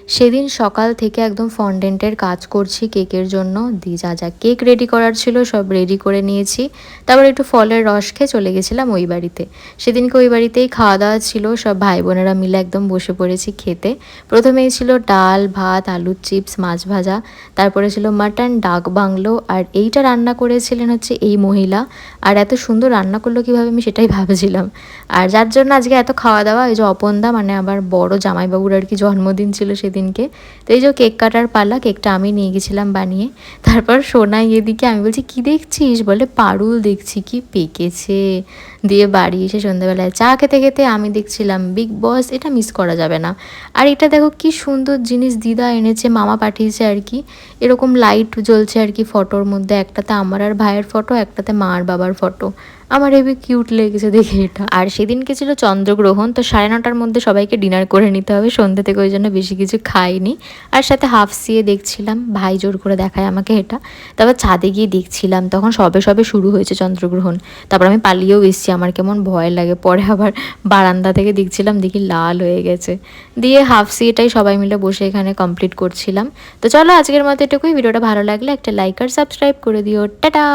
সেদিন সকাল থেকে একদম ফন্ডেন্টের কাজ করছি কেকের জন্য। যা যা কেক রেডি করার ছিল সব রেডি করে নিয়েছি। তারপর একটু ফলের রস খেয়ে চলে গেছিলাম ওই বাড়িতে। সেদিনকে ওই বাড়িতেই খাওয়া দাওয়া ছিল, সব ভাই বোনেরা মিলে একদম বসে পড়েছি খেতে। প্রথমেই ছিল ডাল ভাত, আলুর চিপস, মাছ ভাজা, তারপরে ছিল মাটন, ডাক বাংলো, আর এইটা রান্না করেছিলেন হচ্ছে এই মহিলা। আর এত সুন্দর রান্না করলো কীভাবে আমি সেটাই ভাবছিলাম। আর যার জন্য আজকে এত খাওয়া দাওয়া, এই যে অপনদা মানে আবার বড় জামাইবাবুর আর কি জন্মদিন ছিল সেদিনকে। তো এই যে কেক কাটার পালা, কেকটা আমি নিয়ে গেছিলাম বানিয়ে। তারপর সোনাই এদিকে, আমি বলছি কি দেখছিস, বলে পারুল দেখছি কি পেকেছে। দিয়ে বাড়ি এসে সন্ধ্যাবেলায় চা খেতে খেতে আমি দেখছিলাম বিগ বস, এটা মিস করা যাবে না। আর এটা দেখো কি সুন্দর জিনিস দিদা এনেছে, মামা পাঠিয়েছে আর কি। এরকম লাইট জ্বলছে আর কি ফটোর মধ্যে, একটাতে আমার আর ভাইয়ের ফটো, একটাতে মা আর বাবার ফটো। আমার হেবি কিউট লেগেছে দেখে এটা। আর সেদিনকে ছিল চন্দ্রগ্রহণ, তো 9:30টার মধ্যে সবাইকে ডিনার করে নিতে হবে, সন্ধ্যে থেকে ওই জন্য বেশি কিছু খাইনি। আর সাথে হাফ সিয়ে দেখছিলাম, ভাই জোর করে দেখায় আমাকে এটা। তারপর ছাদে গিয়ে দেখছিলাম, তখন সবে সবে শুরু হয়েছে চন্দ্রগ্রহণ। তারপর আমি পালিয়েও এসেছি, আমার কেমন ভয় লাগে। পরে আবার বারান্দা থেকে দেখছিলাম, দেখি লাল হয়ে গেছে। দিয়ে হাফ সিয়েটাই সবাই মিলে বসে এখানে কমপ্লিট করছিলাম। তো চলো আজকের মতো এটুকুই। ভিডিওটা ভালো লাগলে একটা লাইক আর সাবস্ক্রাইব করে দিও। টাটা।